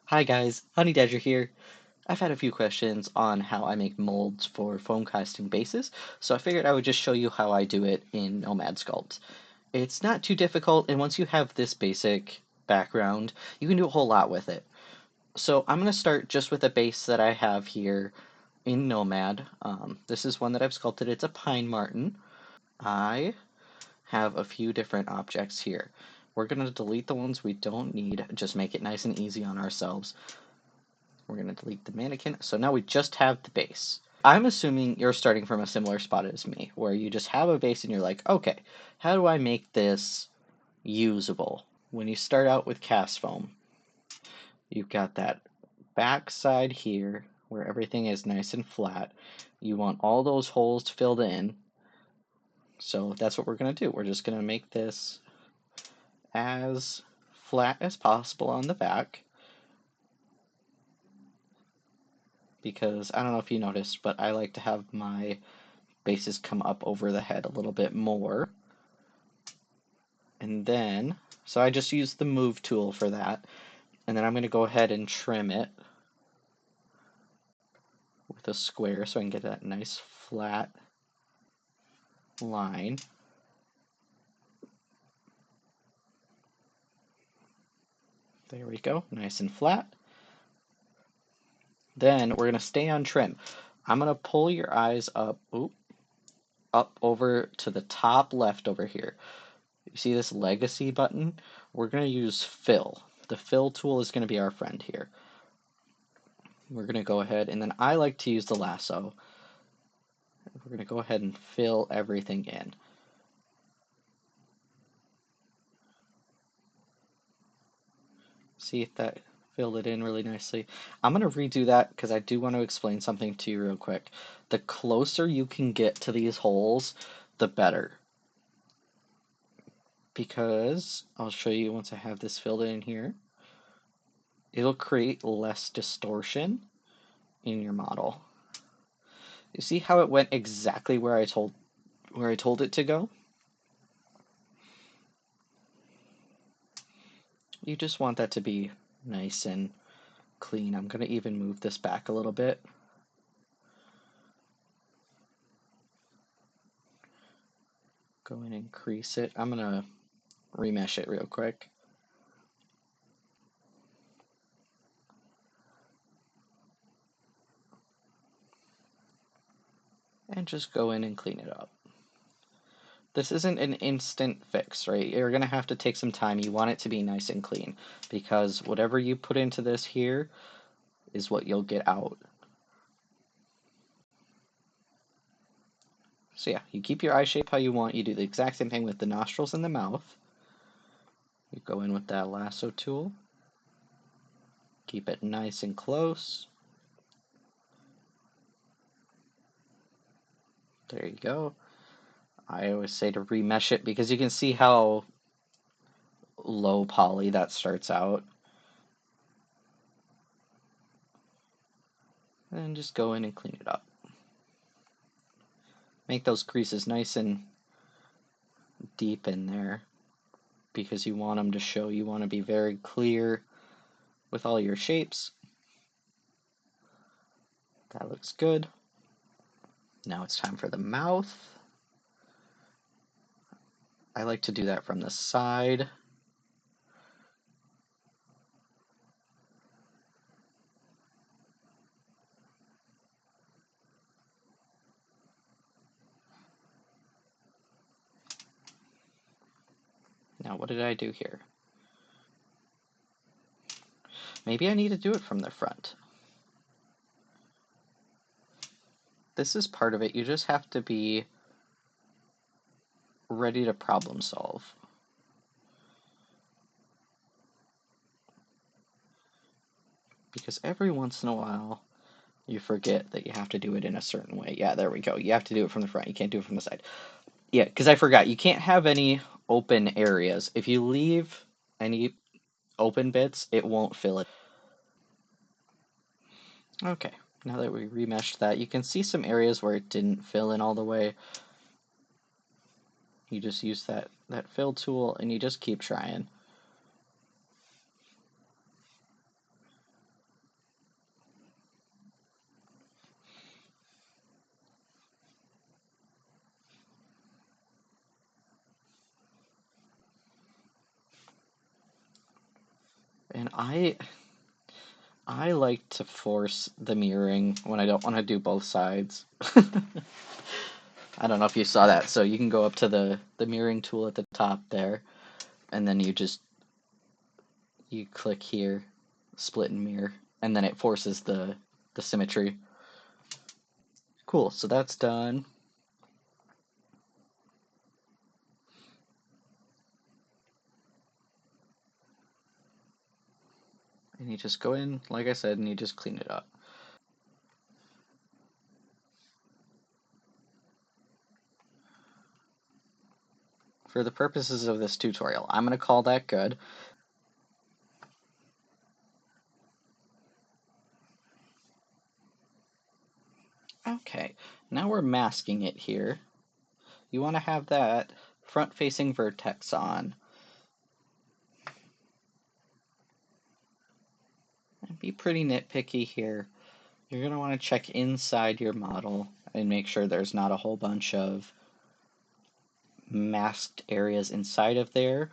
Hi guys, Dadger here. I've had a few questions on how I make molds for foam casting bases, so I figured I would just show you how I do it in Nomad Sculpt. It's not too difficult, and once you have this basic background, you can do a whole lot with it. So I'm going to start just with a base that I have here in Nomad. This is one that I've sculpted. It's a pine marten. I have a few different objects here. We're going to delete the ones we don't need, just make it nice and easy on ourselves. We're going to delete the mannequin. So now we just have the base. I'm assuming you're starting from a similar spot as me, where you just have a base and you're like, okay, how do I make this usable? When you start out with cast foam, you've got that back side here where everything is nice and flat. You want all those holes filled in. So that's what we're going to do. We're just going to make this as flat as possible on the back. Because I don't know if you noticed, but I like to have my bases come up over the head a little bit more. And then, so I just use the move tool for that. And then I'm going to go ahead and trim it with a square so I can get that nice flat line. There we go, nice and flat. Then we're going to stay on trim. I'm going to pull your eyes up, up over to the top left over here. You see this legacy button? We're going to use fill. The fill tool is going to be our friend here. We're going to go ahead, and then I like to use the lasso. We're going to go ahead and fill everything in. See if that filled it in really nicely. I'm going to redo that because I do want to explain something to you real quick. The closer you can get to these holes, the better. Because I'll show you once I have this filled in here. It'll create less distortion in your model. You see how it went exactly where I told it to go? You just want that to be nice and clean. I'm going to even move this back a little bit. Go and increase it. I'm going to remesh it real quick. And just go in and clean it up. This isn't an instant fix, right? You're going to have to take some time. You want it to be nice and clean because whatever you put into this here is what you'll get out. So yeah, you keep your eye shape how you want. You do the exact same thing with the nostrils and the mouth. You go in with that lasso tool. Keep it nice and close. There you go. I always say to remesh it because you can see how low poly that starts out. And just go in and clean it up. Make those creases nice and deep in there because you want them to show. You want to be very clear with all your shapes. That looks good. Now it's time for the mouth. I like to do that from the side. Now what did I do here? Maybe I need to do it from the front. This is part of it. You just have to be ready to problem solve. Because every once in a while, you forget that you have to do it in a certain way. Yeah, there we go. You have to do it from the front. You can't do it from the side. Yeah, because I forgot. You can't have any open areas. If you leave any open bits, it won't fill it. Okay, now that we remeshed that, you can see some areas where it didn't fill in all the way. You just use that fill tool and you just keep trying. I I like to force the mirroring when I don't want to do both sides. I don't know if you saw that. So you can go up to the mirroring tool at the top there, and then you click here, split and mirror, and then it forces the symmetry. Cool. So that's done. And you just go in, like I said, and you just clean it up. For the purposes of this tutorial, I'm going to call that good. Okay, now we're masking it here. You want to have that front-facing vertex on. And be pretty nitpicky here. You're going to want to check inside your model and make sure there's not a whole bunch of masked areas inside of there,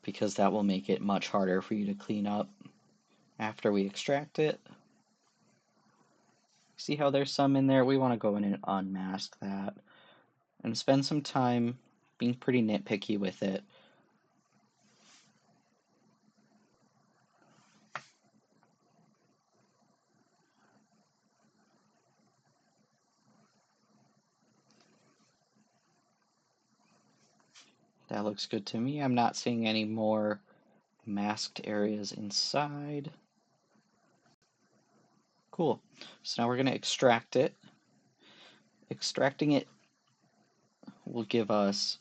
because that will make it much harder for you to clean up after we extract it. See how there's some in there? We want to go in and unmask that and spend some time being pretty nitpicky with it. That looks good to me. I'm not seeing any more masked areas inside. Cool. So now we're going to extract it. Extracting it will give us,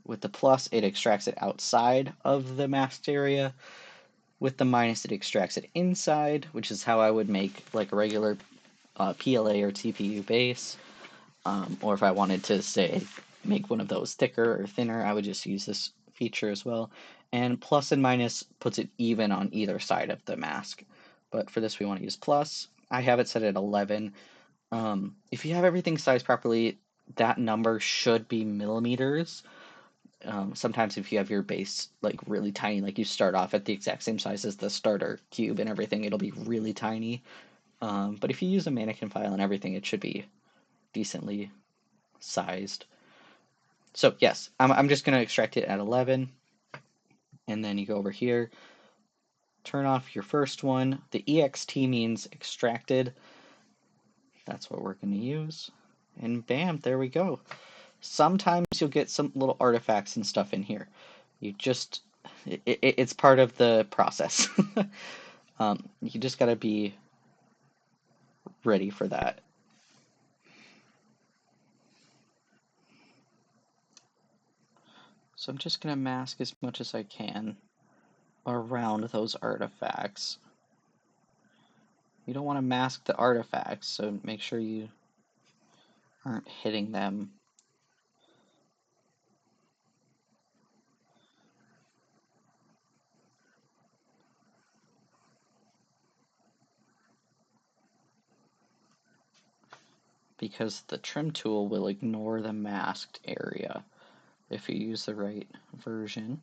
with the plus, it extracts it outside of the masked area. With the minus, it extracts it inside, which is how I would make like a regular PLA or TPU base. Or if I wanted to, say, make one of those thicker or thinner, I would just use this feature as well. And plus and minus puts it even on either side of the mask. But for this, we want to use plus. I have it set at 11. If you have everything sized properly, that number should be millimeters. Sometimes if you have your base like really tiny, like you start off at the exact same size as the starter cube and everything, it'll be really tiny. But if you use a mannequin file and everything, it should be decently sized. So yes, I'm just going to extract it at 11, and then you go over here, turn off your first one. The EXT means extracted. That's what we're going to use. And bam, there we go. Sometimes you'll get some little artifacts and stuff in here. It's part of the process. You just got to be ready for that. So I'm just going to mask as much as I can around those artifacts. You don't want to mask the artifacts, so make sure you aren't hitting them. Because the trim tool will ignore the masked area if you use the right version.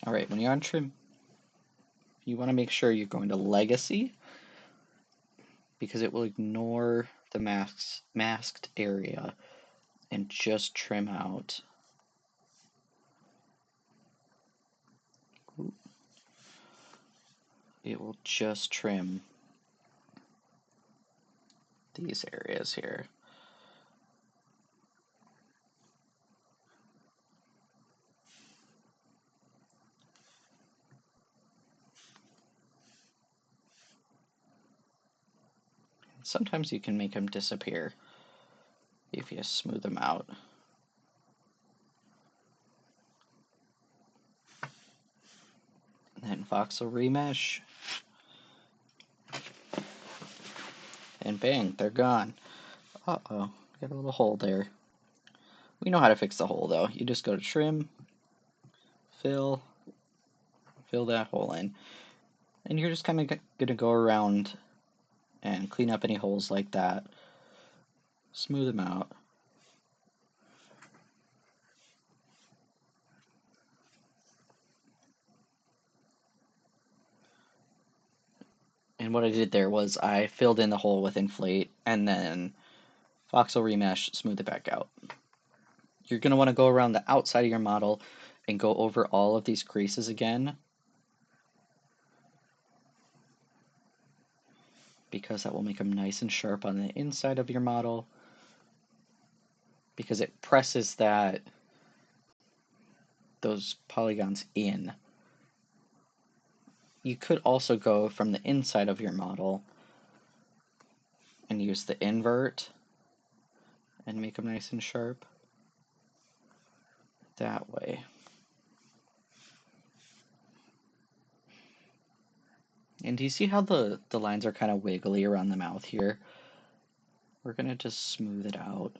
All right, when you're on trim, you want to make sure you're going to legacy, because it will ignore the masked area and just trim out. It will just trim these areas here. Sometimes you can make them disappear if you smooth them out. And then voxel remesh. And bang, they're gone. Uh-oh, got a little hole there. We know how to fix the hole though. You just go to trim, fill that hole in. And you're just kind of going to go around and clean up any holes like that. smooth them out. And what I did there was I filled in the hole with inflate and then voxel remesh, smooth it back out. You're going to want to go around the outside of your model and go over all of these creases again, because that will make them nice and sharp on the inside of your model, because it presses those polygons in. You could also go from the inside of your model and use the invert and make them nice and sharp that way. And do you see how the lines are kind of wiggly around the mouth here? We're going to just smooth it out.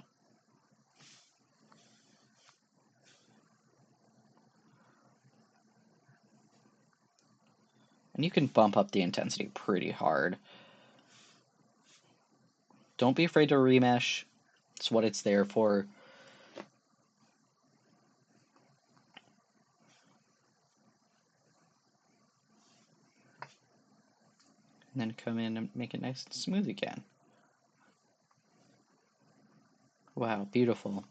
And you can bump up the intensity pretty hard. Don't be afraid to remesh. It's what it's there for. And then come in and make it nice and smooth again. Wow, beautiful.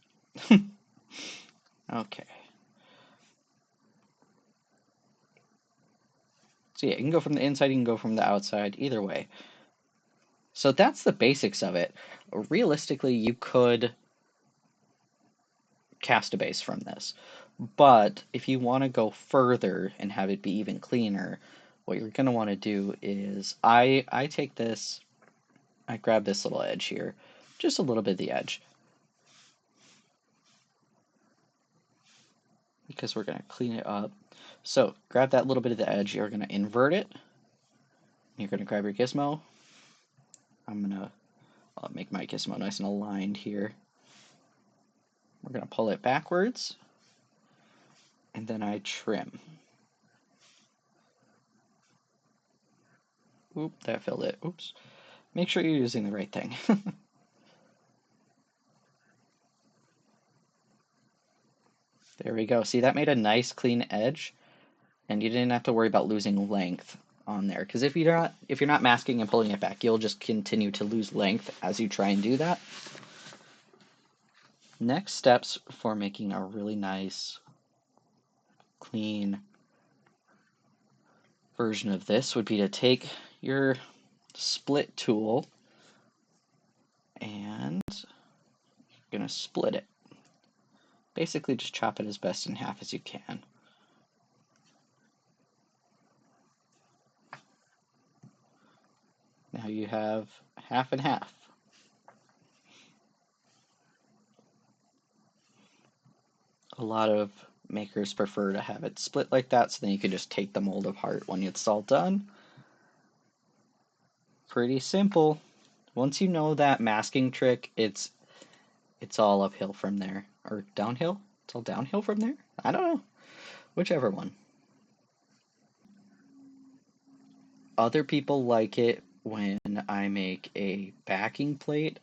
Okay. So yeah, you can go from the inside, you can go from the outside, either way. So that's the basics of it. Realistically, you could cast a base from this. But if you want to go further and have it be even cleaner, what you're going to want to do is, I take this, I grab this little edge here, just a little bit of the edge, because we're going to clean it up. So grab that little bit of the edge, you're going to invert it, you're going to grab your gizmo. I'm going to make my gizmo nice and aligned here. We're going to pull it backwards, and then I trim. Oop, that filled it. Oops. Make sure you're using the right thing. There we go. See, that made a nice clean edge, and you didn't have to worry about losing length on there. Because if you're not masking and pulling it back, you'll just continue to lose length as you try and do that. Next steps for making a really nice, clean version of this would be to take your split tool and you're going to split it. Basically just chop it as best in half as you can. Now you have half and half. A lot of makers prefer to have it split like that, so then you can just take the mold apart when it's all done. Pretty simple. Once you know that masking trick, it's all uphill from there. Or downhill? It's all downhill from there? I don't know. Whichever one. Other people like it when I make a backing plate.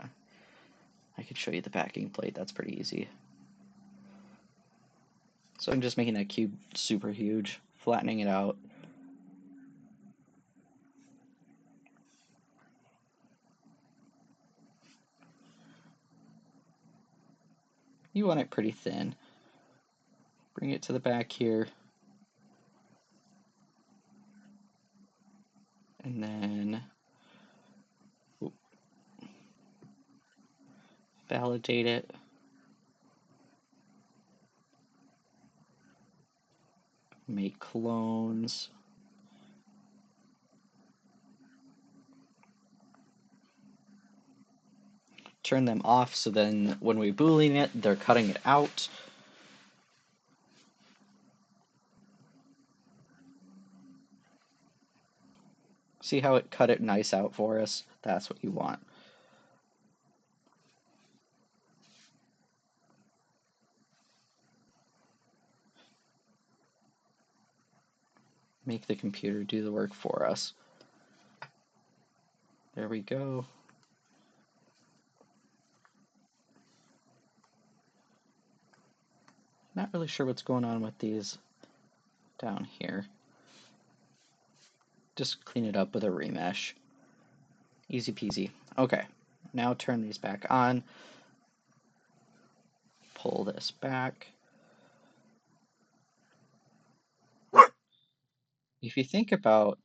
I could show you the backing plate, that's pretty easy. So I'm just making that cube super huge, flattening it out. You want it pretty thin. Bring it to the back here. And then validate it. Make clones. Turn them off so then when we boolean it, they're cutting it out. See how it cut it nice out for us? That's what you want. Make the computer do the work for us. There we go. Not really sure what's going on with these down here. Just clean it up with a remesh. Easy peasy. Okay, now turn these back on. Pull this back. If you think about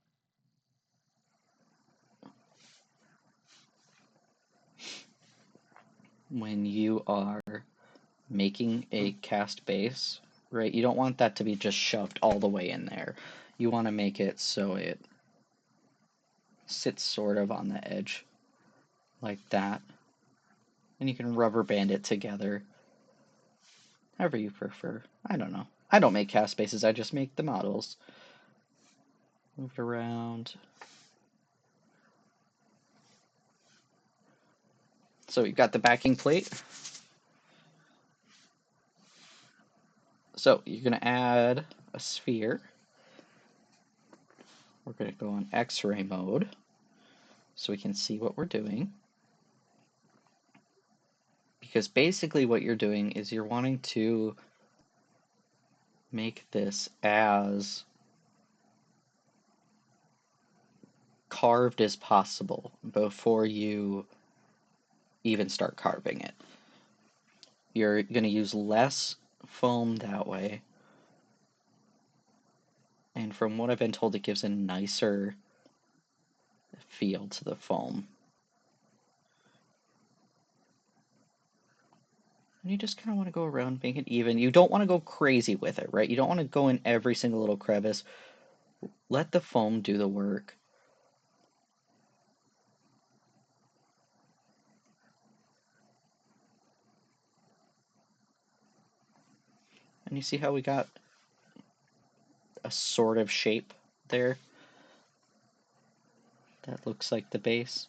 when you are making a cast base, right, you don't want that to be just shoved all the way in there. You want to make it so it sits sort of on the edge like that. And you can rubber band it together however you prefer. I don't know. I don't make cast bases, I just make the models. Move it around. So you've got the backing plate. So you're going to add a sphere. We're going to go on X-ray mode so we can see what we're doing. Because basically what you're doing is you're wanting to make this as carved as possible before you even start carving it. You're going to use less foam that way. And from what I've been told, it gives a nicer feel to the foam. And you just kind of want to go around, make it even. You don't want to go crazy with it, right? You don't want to go in every single little crevice. Let the foam do the work. And you see how we got a sort of shape there? That looks like the base.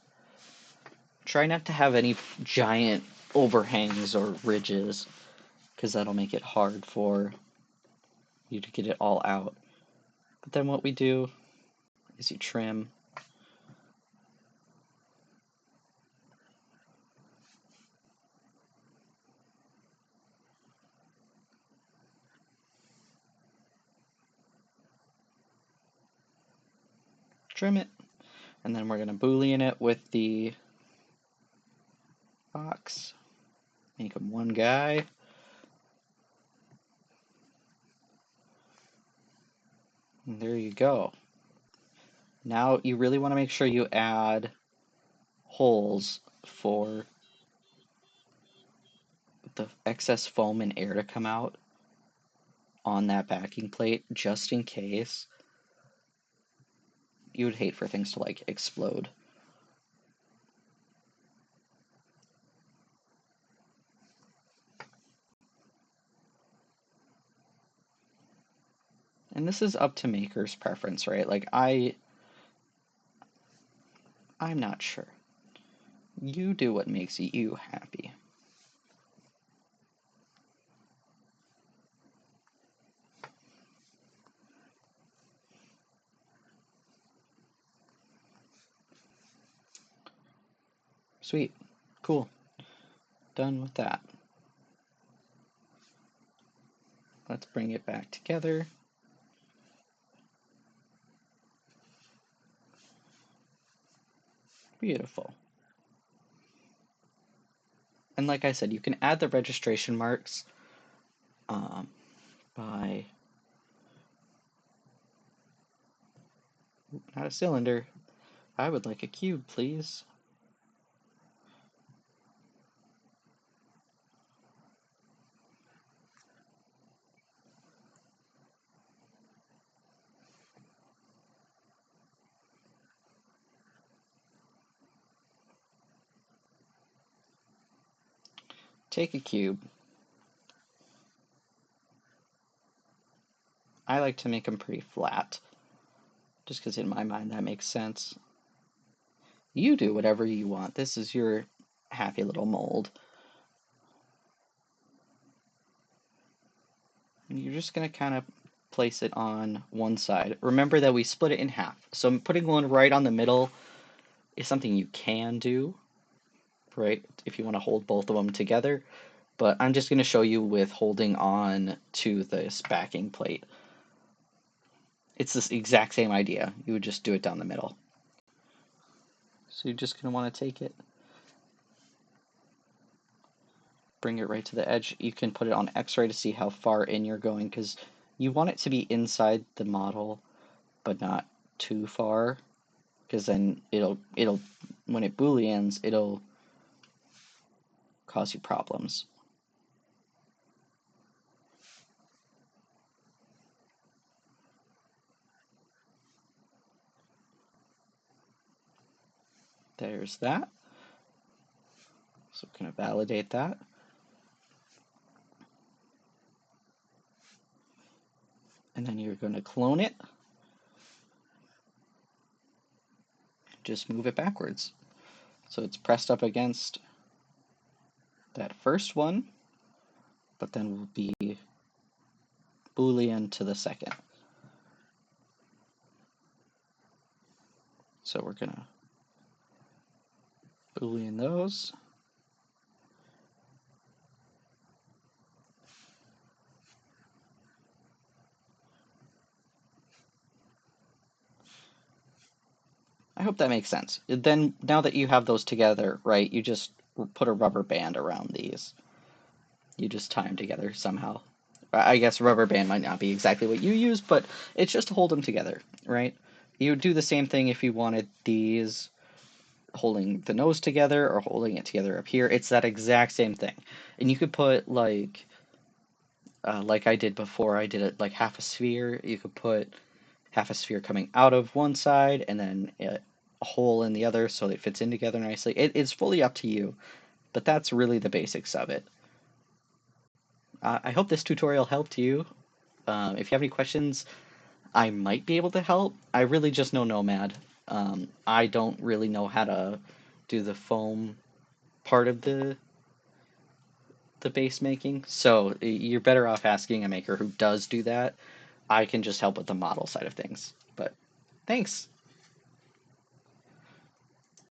Try not to have any giant overhangs or ridges, because that'll make it hard for you to get it all out. But then what we do is you trim. Trim it, and then we're going to Boolean it with the box. Make him one guy. And there you go. Now you really want to make sure you add holes for the excess foam and air to come out on that backing plate, just in case. You would hate for things to like explode. And this is up to maker's preference, right? Like I'm not sure. You do what makes you happy. Sweet. Cool. Done with that. Let's bring it back together. Beautiful. And like I said, you can add the registration marks by, not a cylinder, I would like a cube, please. Take a cube. I like to make them pretty flat, just because in my mind that makes sense. You do whatever you want. This is your happy little mold. And you're just going to kind of place it on one side. Remember that we split it in half. So putting one right on the middle is something you can do, right? If you want to hold both of them together. but I'm just going to show you with holding on to this backing plate. It's this exact same idea. You would just do it down the middle. So you're just going to want to take it, bring it right to the edge. You can put it on X-ray to see how far in you're going, because you want it to be inside the model, but not too far, because then it'll when it booleans, it'll cause you problems. There's that. So I'm going to validate that. And then you're going to clone it. Just move it backwards. So it's pressed up against that first one, but then will be Boolean to the second. So we're going to Boolean those. I hope that makes sense. Then, now that you have those together, right, you just put a rubber band around these. You just tie them together somehow. I guess rubber band might not be exactly what you use, but it's just to hold them together, right? You would do the same thing if you wanted these holding the nose together or holding it together up here. It's that exact same thing. And you could put like I did before, I did it like half a sphere. You could put half a sphere coming out of one side and then a hole in the other so it fits in together nicely. It's fully up to you, but that's really the basics of it. I hope this tutorial helped you. If you have any questions, I might be able to help. I really just know Nomad. I don't really know how to do the foam part of the base making, so you're better off asking a maker who does do that. I can just help with the model side of things. But thanks.